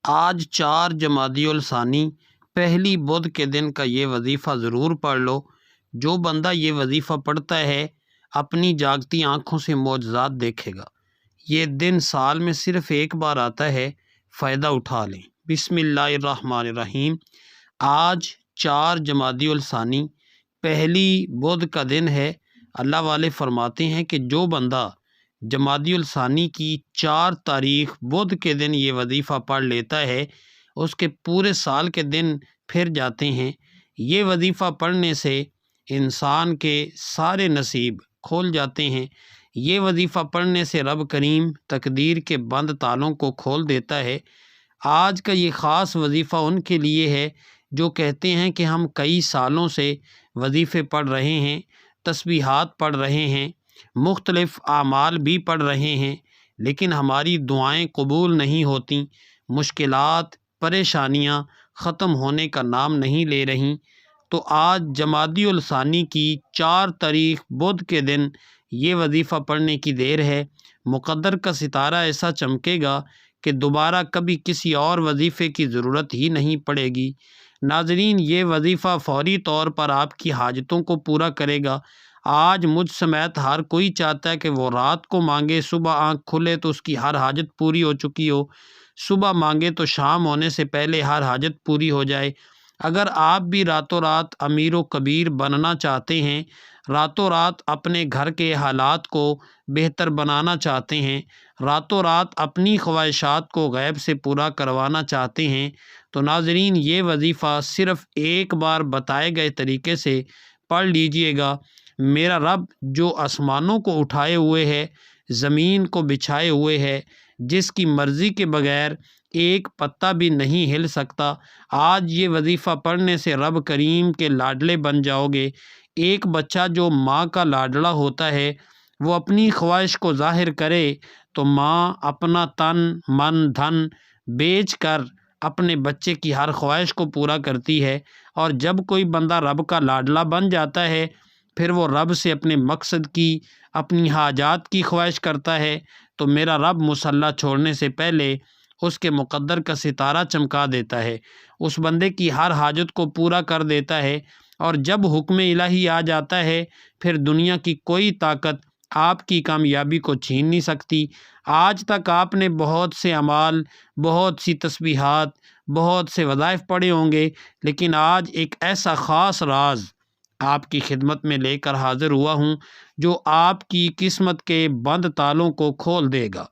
آج 4 جمادی الثانی پہلی بدھ کے دن کا یہ وظیفہ ضرور پڑھ لو۔ جو بندہ یہ وظیفہ پڑھتا ہے اپنی جاگتی آنکھوں سے معجزات دیکھے گا۔ یہ دن سال میں صرف ایک بار آتا ہے، فائدہ اٹھا لیں۔ بسم اللہ الرحمن الرحیم۔ آج 4 جمادی الثانی پہلی بدھ کا دن ہے۔ اللہ والے فرماتے ہیں کہ جو بندہ جمادی الثانی کی 4 تاریخ بدھ کے دن یہ وظیفہ پڑھ لیتا ہے اس کے پورے سال کے دن پھر جاتے ہیں۔ یہ وظیفہ پڑھنے سے انسان کے سارے نصیب کھول جاتے ہیں۔ یہ وظیفہ پڑھنے سے رب کریم تقدیر کے بند تالوں کو کھول دیتا ہے۔ آج کا یہ خاص وظیفہ ان کے لیے ہے جو کہتے ہیں کہ ہم کئی سالوں سے وظیفے پڑھ رہے ہیں، تسبیحات پڑھ رہے ہیں، مختلف اعمال بھی پڑھ رہے ہیں، لیکن ہماری دعائیں قبول نہیں ہوتیں، مشکلات پریشانیاں ختم ہونے کا نام نہیں لے رہیں۔ تو آج جمادی الثانی کی 4 تاریخ بدھ کے دن یہ وظیفہ پڑھنے کی دیر ہے۔ مقدر کا ستارہ ایسا چمکے گا کہ دوبارہ کبھی کسی اور وظیفے کی ضرورت ہی نہیں پڑے گی۔ ناظرین، یہ وظیفہ فوری طور پر آپ کی حاجتوں کو پورا کرے گا۔ آج مجھ سمیت ہر کوئی چاہتا ہے کہ وہ رات کو مانگے، صبح آنکھ کھلے تو اس کی ہر حاجت پوری ہو چکی ہو، صبح مانگے تو شام ہونے سے پہلے ہر حاجت پوری ہو جائے۔ اگر آپ بھی راتوں رات امیر و کبیر بننا چاہتے ہیں، راتوں رات اپنے گھر کے حالات کو بہتر بنانا چاہتے ہیں، راتوں رات اپنی خواہشات کو غیب سے پورا کروانا چاہتے ہیں، تو ناظرین یہ وظیفہ صرف ایک بار بتائے گئے طریقے سے پڑھ لیجئے گا۔ میرا رب جو آسمانوں کو اٹھائے ہوئے ہے، زمین کو بچھائے ہوئے ہے، جس کی مرضی کے بغیر ایک پتا بھی نہیں ہل سکتا، آج یہ وظیفہ پڑھنے سے رب کریم کے لاڈلے بن جاؤ گے۔ ایک بچہ جو ماں کا لاڈلا ہوتا ہے وہ اپنی خواہش کو ظاہر کرے تو ماں اپنا تن من دھن بیچ کر اپنے بچے کی ہر خواہش کو پورا کرتی ہے، اور جب کوئی بندہ رب کا لاڈلا بن جاتا ہے پھر وہ رب سے اپنے مقصد کی، اپنی حاجات کی خواہش کرتا ہے، تو میرا رب مصلی چھوڑنے سے پہلے اس کے مقدر کا ستارہ چمکا دیتا ہے، اس بندے کی ہر حاجت کو پورا کر دیتا ہے، اور جب حکم الہی آ جاتا ہے پھر دنیا کی کوئی طاقت آپ کی کامیابی کو چھین نہیں سکتی۔ آج تک آپ نے بہت سے اعمال، بہت سی تسبیحات، بہت سے وظائف پڑھے ہوں گے، لیکن آج ایک ایسا خاص راز آپ کی خدمت میں لے کر حاضر ہوا ہوں جو آپ کی قسمت کے بند تالوں کو کھول دے گا۔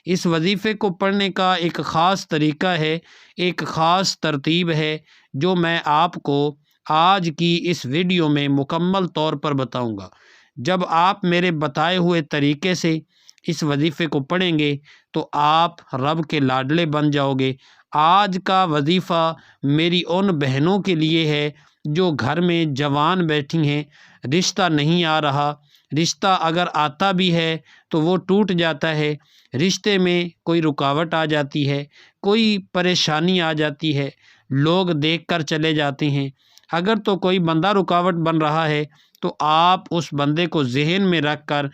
اس وظیفے کو پڑھنے کا ایک خاص طریقہ ہے، ایک خاص ترتیب ہے جو میں آپ کو آج کی اس ویڈیو میں مکمل طور پر بتاؤں گا۔ جب آپ میرے بتائے ہوئے طریقے سے اس وظیفے کو پڑھیں گے تو آپ رب کے لاڈلے بن جاؤ گے۔ آج کا وظیفہ میری ان بہنوں کے لیے ہے جو گھر میں جوان بیٹھی ہیں، رشتہ نہیں آ رہا، رشتہ اگر آتا بھی ہے تو وہ ٹوٹ جاتا ہے، رشتے میں کوئی رکاوٹ آ جاتی ہے، کوئی پریشانی آ جاتی ہے، لوگ دیکھ کر چلے جاتے ہیں۔ اگر تو کوئی بندہ رکاوٹ بن رہا ہے تو آپ اس بندے کو ذہن میں رکھ کر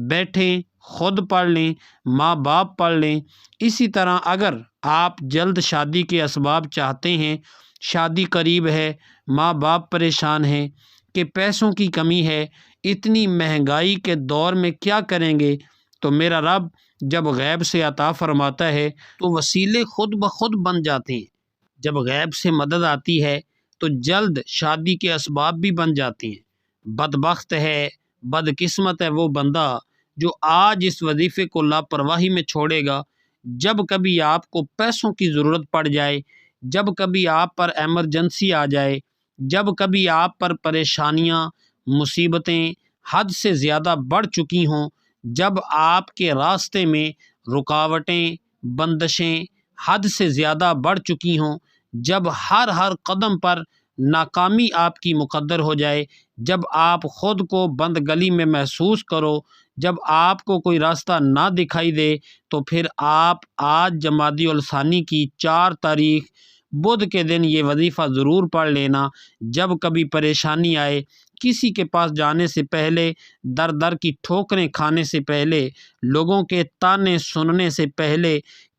بیٹھیں، خود پڑھ لیں، ماں باپ پڑھ لیں۔ اسی طرح اگر آپ جلد شادی کے اسباب چاہتے ہیں، شادی قریب ہے، ماں باپ پریشان ہیں کہ پیسوں کی کمی ہے، اتنی مہنگائی کے دور میں کیا کریں گے، تو میرا رب جب غیب سے عطا فرماتا ہے تو وسیلے خود بخود بن جاتے ہیں۔ جب غیب سے مدد آتی ہے تو جلد شادی کے اسباب بھی بن جاتے ہیں۔ بدبخت ہے، بدقسمت ہے وہ بندہ جو آج اس وظیفے کو لاپرواہی میں چھوڑے گا۔ جب کبھی آپ کو پیسوں کی ضرورت پڑ جائے، جب کبھی آپ پر ایمرجنسی آ جائے، جب کبھی آپ پر پریشانیاں، مصیبتیں حد سے زیادہ بڑھ چکی ہوں، جب آپ کے راستے میں رکاوٹیں، بندشیں حد سے زیادہ بڑھ چکی ہوں، جب ہر قدم پر ناکامی آپ کی مقدر ہو جائے، جب آپ خود کو بند گلی میں محسوس کرو، جب آپ کو کوئی راستہ نہ دکھائی دے، تو پھر آپ آج جمادی الثانی کی 4 تاریخ بدھ کے دن یہ وظیفہ ضرور پڑھ لینا۔ جب کبھی پریشانی آئے، کسی کے پاس جانے سے پہلے، در کی ٹھوکریں کھانے سے پہلے، لوگوں کے تانے سننے سے پہلے،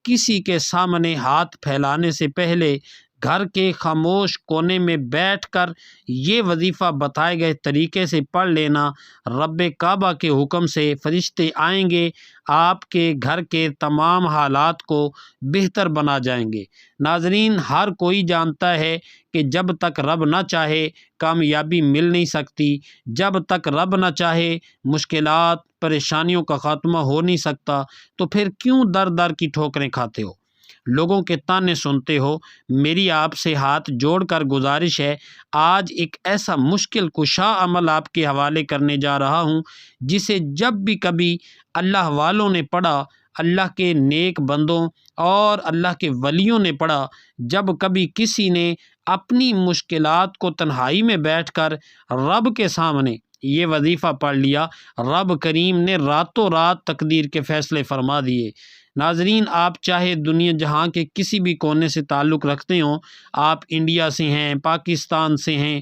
کسی کے سامنے ہاتھ پھیلانے سے پہلے گھر کے خاموش کونے میں بیٹھ کر یہ وظیفہ بتائے گئے طریقے سے پڑھ لینا، رب کعبہ کے حکم سے فرشتے آئیں گے، آپ کے گھر کے تمام حالات کو بہتر بنا جائیں گے۔ ناظرین، ہر کوئی جانتا ہے کہ جب تک رب نہ چاہے کامیابی مل نہیں سکتی، جب تک رب نہ چاہے مشکلات پریشانیوں کا خاتمہ ہو نہیں سکتا، تو پھر کیوں در در کی ٹھوکریں کھاتے ہو، لوگوں کے تانے سنتے ہو؟ میری آپ سے ہاتھ جوڑ کر گزارش ہے، آج ایک ایسا مشکل کشا عمل آپ کے حوالے کرنے جا رہا ہوں جسے جب بھی کبھی اللہ والوں نے پڑھا، اللہ کے نیک بندوں اور اللہ کے ولیوں نے پڑھا، جب کبھی کسی نے اپنی مشکلات کو تنہائی میں بیٹھ کر رب کے سامنے یہ وظیفہ پڑھ لیا، رب کریم نے راتوں رات تقدیر کے فیصلے فرما دیے۔ ناظرین، آپ چاہے دنیا جہاں کے کسی بھی کونے سے تعلق رکھتے ہوں، آپ انڈیا سے ہیں، پاکستان سے ہیں،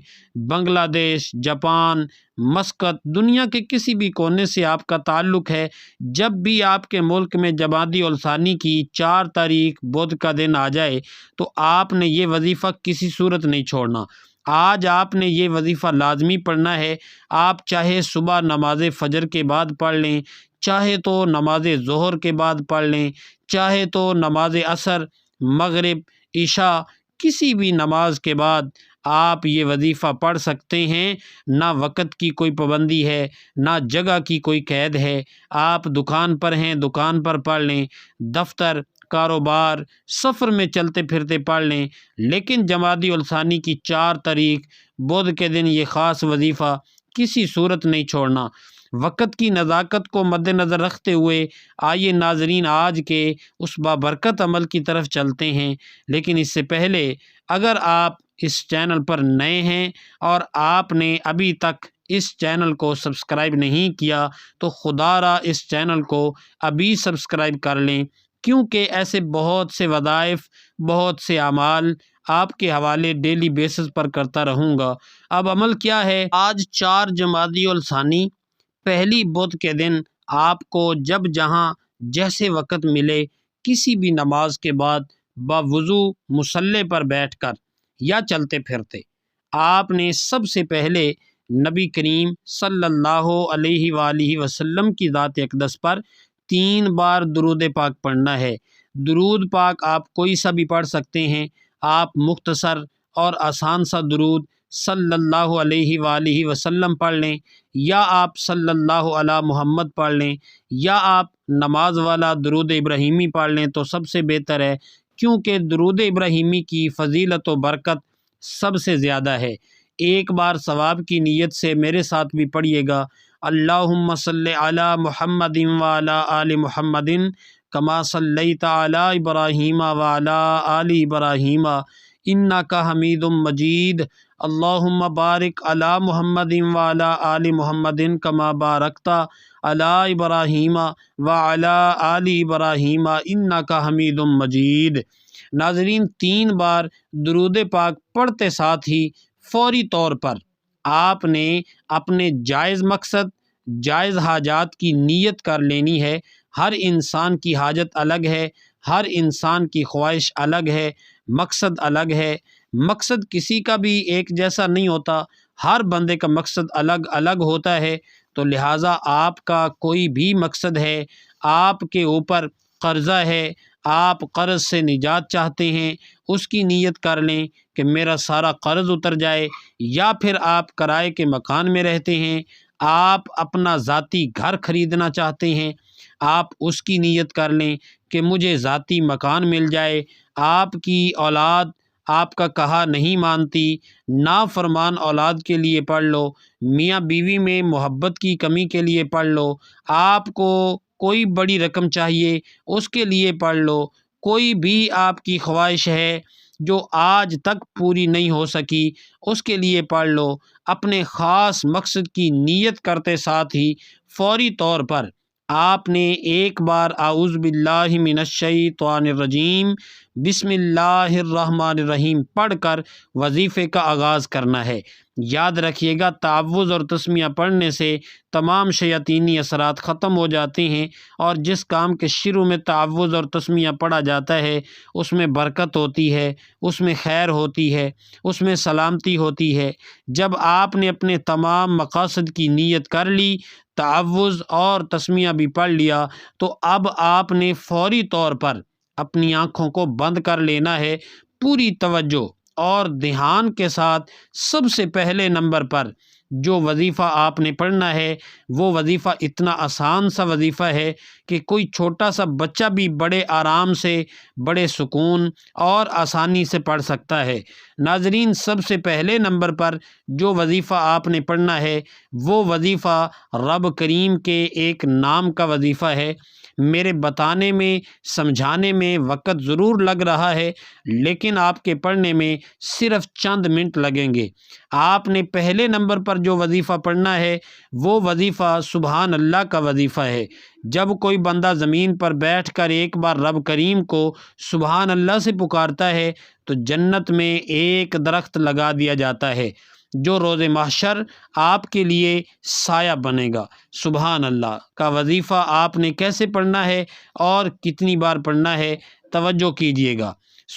بنگلہ دیش، جاپان، مسقط، دنیا کے کسی بھی کونے سے آپ کا تعلق ہے، جب بھی آپ کے ملک میں جمادی الثانی کی 4 تاریخ بدھ کا دن آ جائے تو آپ نے یہ وظیفہ کسی صورت نہیں چھوڑنا۔ آج آپ نے یہ وظیفہ لازمی پڑھنا ہے۔ آپ چاہے صبح نماز فجر کے بعد پڑھ لیں، چاہے تو نماز ظہر کے بعد پڑھ لیں، چاہے تو نماز عصر، مغرب، عشاء، کسی بھی نماز کے بعد آپ یہ وظیفہ پڑھ سکتے ہیں۔ نہ وقت کی کوئی پابندی ہے، نہ جگہ کی کوئی قید ہے۔ آپ دکان پر ہیں، دکان پر پڑھ لیں، دفتر، کاروبار، سفر میں چلتے پھرتے پڑھ لیں، لیکن جمادی الثانی کی 4 تاریخ بدھ کے دن یہ خاص وظیفہ کسی صورت نہیں چھوڑنا۔ وقت کی نزاکت کو مد نظر رکھتے ہوئے آئیے ناظرین آج کے اس بابرکت عمل کی طرف چلتے ہیں، لیکن اس سے پہلے اگر آپ اس چینل پر نئے ہیں اور آپ نے ابھی تک اس چینل کو سبسکرائب نہیں کیا تو خدا را اس چینل کو ابھی سبسکرائب کر لیں، کیونکہ ایسے بہت سے وظائف، بہت سے اعمال آپ کے حوالے ڈیلی بیسس پر کرتا رہوں گا۔ اب عمل کیا ہے؟ آج 4 جمادی الثانی پہلی بدھ کے دن آپ کو جب جہاں جیسے وقت ملے کسی بھی نماز کے بعد باوضو مصلی پر بیٹھ کر یا چلتے پھرتے آپ نے سب سے پہلے نبی کریم صلی اللہ علیہ وآلہ وسلم کی ذات اقدس پر 3 بار درود پاک پڑھنا ہے۔ درود پاک آپ کوئی سا بھی پڑھ سکتے ہیں، آپ مختصر اور آسان سا درود صلی اللہ علیہ وآلہ وسلم پڑھ لیں، یا آپ صلی اللہ علی محمد پڑھ لیں، یا آپ نماز والا درود ابراہیمی پڑھ لیں تو سب سے بہتر ہے، کیونکہ درود ابراہیمی کی فضیلت و برکت سب سے زیادہ ہے۔ ایک بار ثواب کی نیت سے میرے ساتھ بھی پڑھیے گا، اللہم صلی علی محمد وعلی آل محمد کما صلیت علی ابراہیم وعلی آل ابراہیم انک حمید مجید، اللہم بارک علی محمد وعلی آل محمد کما بارکت علی ابراہیم وعلی آل ابراہیم انک حمید مجید۔ ناظرین، 3 بار درود پاک پڑھتے ساتھ ہی فوری طور پر آپ نے اپنے جائز مقصد، جائز حاجات کی نیت کر لینی ہے۔ ہر انسان کی حاجت الگ ہے، ہر انسان کی خواہش الگ ہے، مقصد الگ ہے۔ مقصد کسی کا بھی ایک جیسا نہیں ہوتا، ہر بندے کا مقصد الگ الگ ہوتا ہے، تو لہٰذا آپ کا کوئی بھی مقصد ہے، آپ کے اوپر قرضہ ہے، آپ قرض سے نجات چاہتے ہیں، اس کی نیت کر لیں کہ میرا سارا قرض اتر جائے، یا پھر آپ کرائے کے مکان میں رہتے ہیں، آپ اپنا ذاتی گھر خریدنا چاہتے ہیں، آپ اس کی نیت کر لیں کہ مجھے ذاتی مکان مل جائے۔ آپ کی اولاد آپ کا کہا نہیں مانتی، نافرمان اولاد کے لیے پڑھ لو، میاں بیوی میں محبت کی کمی کے لیے پڑھ لو، آپ کو کوئی بڑی رقم چاہیے اس کے لیے پڑھ لو، کوئی بھی آپ کی خواہش ہے جو آج تک پوری نہیں ہو سکی اس کے لیے پڑھ لو۔ اپنے خاص مقصد کی نیت کرتے ساتھ ہی فوری طور پر آپ نے ایک بار اعوذ باللہ من الشیطان الرجیم بسم اللہ الرحمن الرحیم پڑھ کر وظیفے کا آغاز کرنا ہے۔ یاد رکھیے گا تعوذ اور تسمیہ پڑھنے سے تمام شیاطینی اثرات ختم ہو جاتے ہیں، اور جس کام کے شروع میں تعوذ اور تسمیہ پڑھا جاتا ہے اس میں برکت ہوتی ہے، اس میں خیر ہوتی ہے، اس میں سلامتی ہوتی ہے۔ جب آپ نے اپنے تمام مقاصد کی نیت کر لی، تعوذ اور تسمیہ بھی پڑھ لیا، تو اب آپ نے فوری طور پر اپنی آنکھوں کو بند کر لینا ہے، پوری توجہ اور دھیان کے ساتھ سب سے پہلے نمبر پر جو وظیفہ آپ نے پڑھنا ہے وہ وظیفہ اتنا آسان سا وظیفہ ہے کہ کوئی چھوٹا سا بچہ بھی بڑے آرام سے، بڑے سکون اور آسانی سے پڑھ سکتا ہے۔ ناظرین، سب سے پہلے نمبر پر جو وظیفہ آپ نے پڑھنا ہے وہ وظیفہ رب کریم کے ایک نام کا وظیفہ ہے۔ میرے بتانے میں، سمجھانے میں وقت ضرور لگ رہا ہے، لیکن آپ کے پڑھنے میں صرف چند منٹ لگیں گے۔ آپ نے پہلے نمبر پر جو وظیفہ پڑھنا ہے وہ وظیفہ سبحان اللہ کا وظیفہ ہے۔ جب کوئی بندہ زمین پر بیٹھ کر ایک بار رب کریم کو سبحان اللہ سے پکارتا ہے تو جنت میں ایک درخت لگا دیا جاتا ہے جو روز محشر آپ کے لیے سایہ بنے گا۔ سبحان اللہ کا وظیفہ آپ نے کیسے پڑھنا ہے اور کتنی بار پڑھنا ہے، توجہ کیجیے گا۔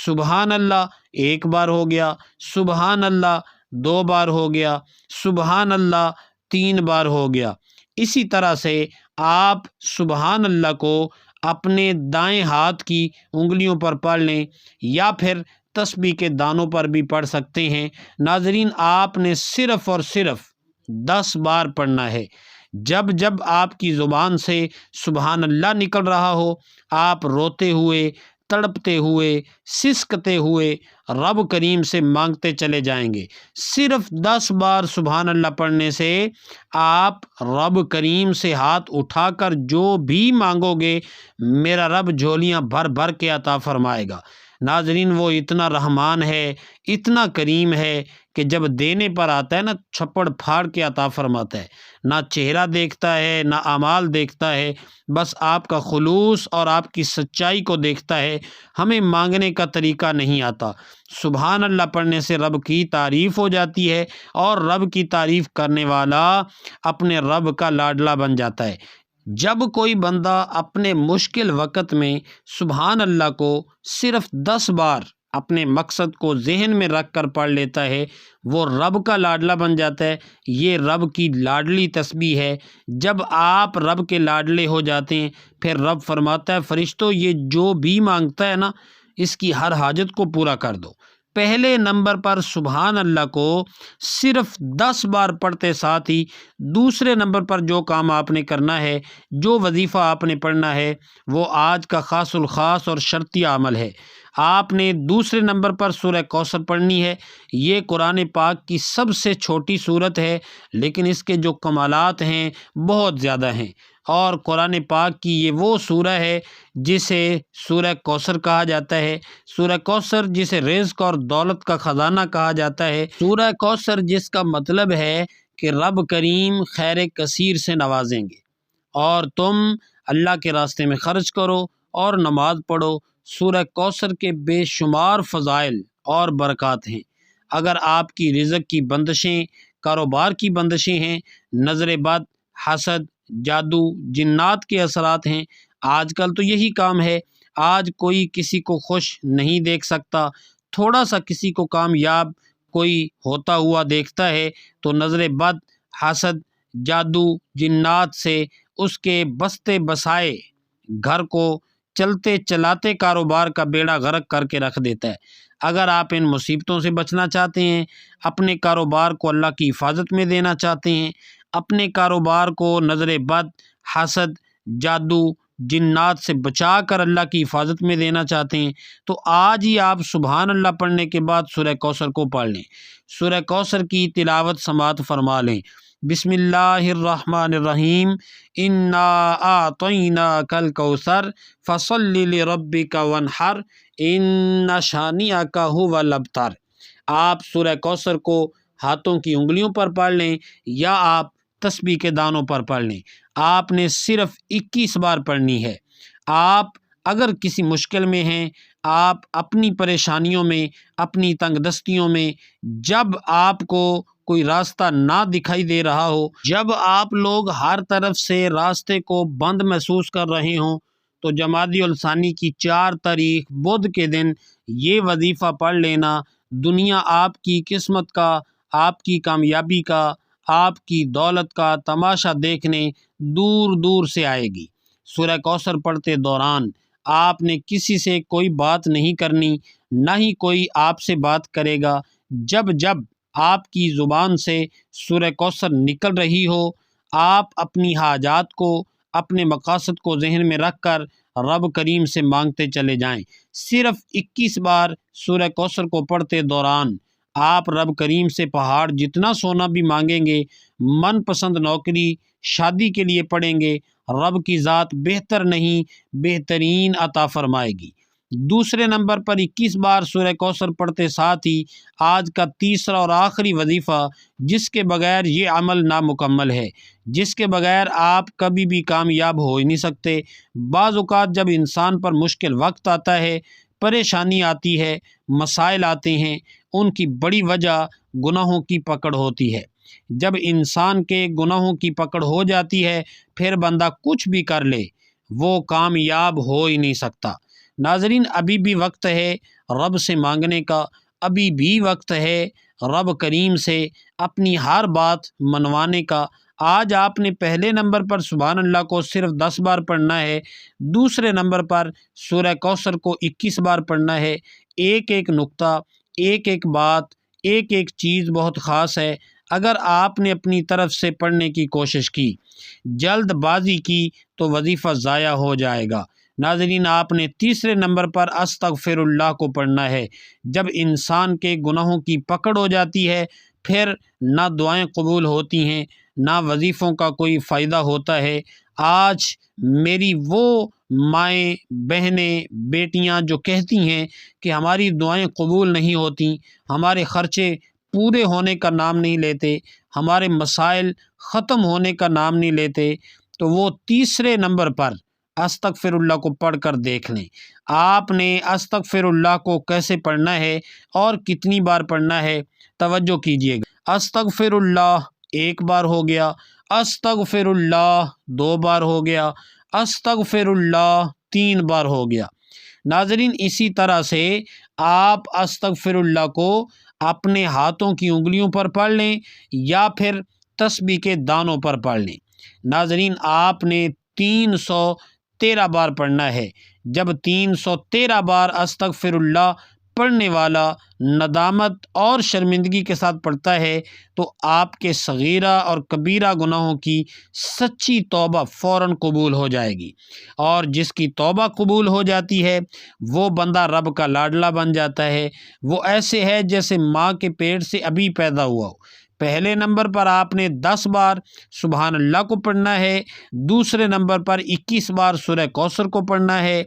سبحان اللہ ایک بار ہو گیا، سبحان اللہ دو بار ہو گیا، سبحان اللہ تین بار ہو گیا۔ اسی طرح سے آپ سبحان اللہ کو اپنے دائیں ہاتھ کی انگلیوں پر پڑھ لیں یا پھر تسبیح کے دانوں پر بھی پڑھ سکتے ہیں۔ ناظرین، آپ نے صرف اور صرف 10 بار پڑھنا ہے۔ جب جب آپ کی زبان سے سبحان اللہ نکل رہا ہو، آپ روتے ہوئے، تڑپتے ہوئے، سسکتے ہوئے رب کریم سے مانگتے چلے جائیں گے۔ صرف 10 بار سبحان اللہ پڑھنے سے آپ رب کریم سے ہاتھ اٹھا کر جو بھی مانگو گے میرا رب جھولیاں بھر بھر کے عطا فرمائے گا۔ ناظرین، وہ اتنا رحمان ہے، اتنا کریم ہے کہ جب دینے پر آتا ہے نا، چھپڑ پھاڑ کے عطا فرماتا ہے۔ نہ چہرہ دیکھتا ہے، نہ اعمال دیکھتا ہے، بس آپ کا خلوص اور آپ کی سچائی کو دیکھتا ہے۔ ہمیں مانگنے کا طریقہ نہیں آتا۔ سبحان اللہ پڑھنے سے رب کی تعریف ہو جاتی ہے، اور رب کی تعریف کرنے والا اپنے رب کا لاڈلا بن جاتا ہے۔ جب کوئی بندہ اپنے مشکل وقت میں سبحان اللہ کو صرف 10 بار اپنے مقصد کو ذہن میں رکھ کر پڑھ لیتا ہے، وہ رب کا لاڈلا بن جاتا ہے۔ یہ رب کی لاڈلی تسبیح ہے۔ جب آپ رب کے لاڈلے ہو جاتے ہیں، پھر رب فرماتا ہے فرشتوں، یہ جو بھی مانگتا ہے نا، اس کی ہر حاجت کو پورا کر دو۔ پہلے نمبر پر سبحان اللہ کو صرف 10 بار پڑھتے ساتھ ہی دوسرے نمبر پر جو کام آپ نے کرنا ہے، جو وظیفہ آپ نے پڑھنا ہے، وہ آج کا خاص الخاص اور شرطیہ عمل ہے۔ آپ نے دوسرے نمبر پر سورہ کوثر پڑھنی ہے۔ یہ قرآن پاک کی سب سے چھوٹی سورت ہے، لیکن اس کے جو کمالات ہیں بہت زیادہ ہیں، اور قرآن پاک کی یہ وہ سورہ ہے جسے سورہ کوثر کہا جاتا ہے۔ سورہ کوثر جسے رزق اور دولت کا خزانہ کہا جاتا ہے، سورہ کوثر جس کا مطلب ہے کہ رب کریم خیر کثیر سے نوازیں گے، اور تم اللہ کے راستے میں خرچ کرو اور نماز پڑھو۔ سورہ کوثر کے بے شمار فضائل اور برکات ہیں۔ اگر آپ کی رزق کی بندشیں، کاروبار کی بندشیں ہیں، نظر بد، حسد، جادو، جنات کے اثرات ہیں، آج کل تو یہی کام ہے۔ آج کوئی کسی کو خوش نہیں دیکھ سکتا۔ تھوڑا سا کسی کو کامیاب کوئی ہوتا ہوا دیکھتا ہے تو نظر بد، حسد، جادو، جنات سے اس کے بستے بسائے گھر کو، چلتے چلاتے کاروبار کا بیڑا غرق کر کے رکھ دیتا ہے۔ اگر آپ ان مصیبتوں سے بچنا چاہتے ہیں، اپنے کاروبار کو اللہ کی حفاظت میں دینا چاہتے ہیں، اپنے کاروبار کو نظر بد، حسد، جادو، جنات سے بچا کر اللہ کی حفاظت میں دینا چاہتے ہیں، تو آج ہی آپ سبحان اللہ پڑھنے کے بعد سورہ کوثر کو پڑھ لیں۔ سورہ کوثر کی تلاوت سماعت فرما لیں۔ بسم اللہ الرحمن الرحیم، انا اعطیناک الکوثر فصل لربک وانحر ان شانئک ھو الابتر۔ آپ سورہ کوثر کو ہاتھوں کی انگلیوں پر پڑھ لیں یا آپ تسبیح کے دانوں پر پڑھ لیں۔ آپ نے صرف 21 بار پڑھنی ہے۔ آپ اگر کسی مشکل میں ہیں، آپ اپنی پریشانیوں میں، اپنی تنگ دستیوں میں، جب آپ کو کوئی راستہ نہ دکھائی دے رہا ہو، جب آپ لوگ ہر طرف سے راستے کو بند محسوس کر رہے ہوں، تو جمادی الثانی کی 4 تاریخ بدھ کے دن یہ وظیفہ پڑھ لینا دنیا آپ کی قسمت کا، آپ کی کامیابی کا، آپ کی دولت کا تماشا دیکھنے دور دور سے آئے گی۔ سورہ کوثر پڑھتے دوران آپ نے کسی سے کوئی بات نہیں کرنی، نہ ہی کوئی آپ سے بات کرے گا۔ جب جب آپ کی زبان سے سورہ کوثر نکل رہی ہو، آپ اپنی حاجات کو، اپنے مقاصد کو ذہن میں رکھ کر رب کریم سے مانگتے چلے جائیں۔ صرف 21 بار سورہ کوثر کو پڑھتے دوران آپ رب کریم سے پہاڑ جتنا سونا بھی مانگیں گے، من پسند نوکری، شادی کے لیے پڑھیں گے، رب کی ذات بہتر نہیں بہترین عطا فرمائے گی۔ دوسرے نمبر پر 21 بار سورہ کوثر پڑھتے ساتھ ہی آج کا تیسرا اور آخری وظیفہ، جس کے بغیر یہ عمل نامکمل ہے، جس کے بغیر آپ کبھی بھی کامیاب ہو ہی نہیں سکتے۔ بعض اوقات جب انسان پر مشکل وقت آتا ہے، پریشانی آتی ہے، مسائل آتے ہیں، ان کی بڑی وجہ گناہوں کی پکڑ ہوتی ہے۔ جب انسان کے گناہوں کی پکڑ ہو جاتی ہے، پھر بندہ کچھ بھی کر لے، وہ کامیاب ہو ہی نہیں سکتا۔ ناظرین، ابھی بھی وقت ہے رب سے مانگنے کا، ابھی بھی وقت ہے رب کریم سے اپنی ہر بات منوانے کا۔ آج آپ نے پہلے نمبر پر سبحان اللہ کو صرف 10 بار پڑھنا ہے، دوسرے نمبر پر سورہ کوثر کو 21 بار پڑھنا ہے۔ ایک ایک نقطہ، ایک ایک بات، ایک ایک چیز بہت خاص ہے۔ اگر آپ نے اپنی طرف سے پڑھنے کی کوشش کی، جلد بازی کی، تو وظیفہ ضائع ہو جائے گا۔ ناظرین، آپ نے تیسرے نمبر پر استغفر اللہ کو پڑھنا ہے۔ جب انسان کے گناہوں کی پکڑ ہو جاتی ہے، پھر نہ دعائیں قبول ہوتی ہیں، نہ وظیفوں کا کوئی فائدہ ہوتا ہے۔ آج میری وہ مائیں، بہنیں، بیٹیاں جو کہتی ہیں کہ ہماری دعائیں قبول نہیں ہوتیں، ہمارے خرچے پورے ہونے کا نام نہیں لیتے، ہمارے مسائل ختم ہونے کا نام نہیں لیتے، تو وہ تیسرے نمبر پر استغفر اللہ کو پڑھ کر دیکھ لیں۔ آپ نے استغفر اللہ کو کیسے پڑھنا ہے اور کتنی بار پڑھنا ہے، توجہ کیجیے گا۔ استغفر اللہ 1 بار ہو گیا، استغفر اللہ 2 بار ہو گیا، استغفر اللہ 3 بار ہو گیا۔ ناظرین، اسی طرح سے آپ استغفر اللہ کو اپنے ہاتھوں کی انگلیوں پر پڑھ لیں یا پھر تسبیح کے دانوں پر پڑھ لیں۔ ناظرین، آپ نے 313 بار پڑھنا ہے۔ جب 313 بار استغفر اللہ پڑھنے والا ندامت اور شرمندگی کے ساتھ پڑھتا ہے، تو آپ کے صغیرہ اور کبیرہ گناہوں کی سچی توبہ فوراً قبول ہو جائے گی، اور جس کی توبہ قبول ہو جاتی ہے وہ بندہ رب کا لاڈلا بن جاتا ہے۔ وہ ایسے ہے جیسے ماں کے پیٹ سے ابھی پیدا ہوا ہو۔ پہلے نمبر پر آپ نے 10 بار سبحان اللہ کو پڑھنا ہے، دوسرے نمبر پر 21 بار سورہ کوثر کو پڑھنا ہے،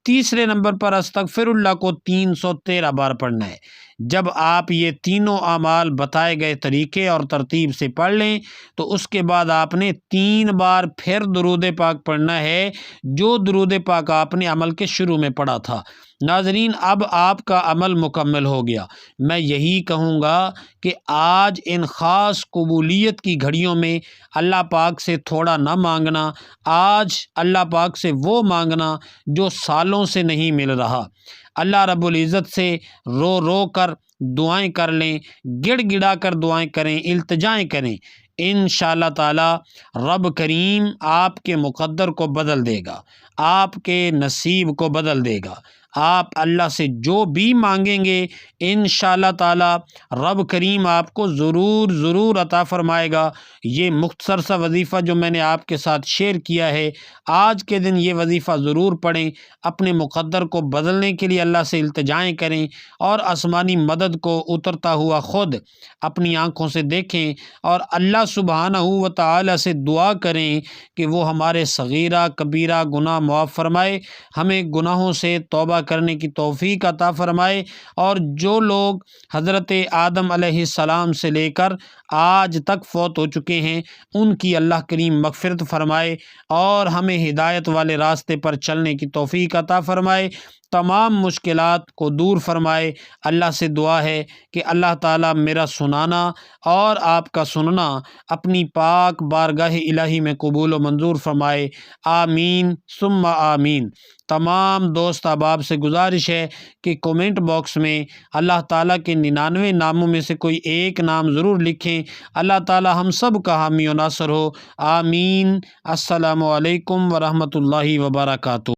تیسرے نمبر پر استغفر اللہ کو 313 بار پڑھنا ہے۔ جب آپ یہ تینوں اعمال بتائے گئے طریقے اور ترتیب سے پڑھ لیں، تو اس کے بعد آپ نے 3 بار پھر درود پاک پڑھنا ہے، جو درود پاک آپ نے عمل کے شروع میں پڑھا تھا۔ ناظرین، اب آپ کا عمل مکمل ہو گیا۔ میں یہی کہوں گا کہ آج ان خاص قبولیت کی گھڑیوں میں اللہ پاک سے تھوڑا نہ مانگنا، آج اللہ پاک سے وہ مانگنا جو سالوں سے نہیں مل رہا۔ اللہ رب العزت سے رو رو کر دعائیں کر لیں، گڑ گڑا کر دعائیں کریں، التجائیں کریں۔ انشاءاللہ تعالی رب کریم آپ کے مقدر کو بدل دے گا، آپ کے نصیب کو بدل دے گا۔ آپ اللہ سے جو بھی مانگیں گے انشاءاللہ تعالی رب کریم آپ کو ضرور عطا فرمائے گا۔ یہ مختصر سا وظیفہ جو میں نے آپ کے ساتھ شیئر کیا ہے، آج کے دن یہ وظیفہ ضرور پڑھیں، اپنے مقدر کو بدلنے کے لیے اللہ سے التجائیں کریں، اور آسمانی مدد کو اترتا ہوا خود اپنی آنکھوں سے دیکھیں، اور اللہ سبحانہ و تعالی سے دعا کریں کہ وہ ہمارے صغیرہ کبیرہ گناہ معاف فرمائے، ہمیں گناہوں سے توبہ کرنے کی توفیق عطا فرمائے، اور جو لوگ حضرت آدم علیہ السلام سے لے کر آج تک فوت ہو چکے ہیں، ان کی اللہ کریم مغفرت فرمائے، اور ہمیں ہدایت والے راستے پر چلنے کی توفیق عطا فرمائے۔ تمام مشکلات کو دور فرمائے۔ اللہ سے دعا ہے کہ اللہ تعالیٰ میرا سنانا اور آپ کا سننا اپنی پاک بارگاہ الہی میں قبول و منظور فرمائے، آمین ثم آمین۔ تمام دوست احباب سے گزارش ہے کہ کومنٹ باکس میں اللہ تعالیٰ کے 99 ناموں میں سے کوئی ایک نام ضرور لکھیں۔ اللہ تعالیٰ ہم سب کا حامی و ناصر ہو، آمین۔ السلام علیکم ورحمۃ اللہ وبرکاتہ۔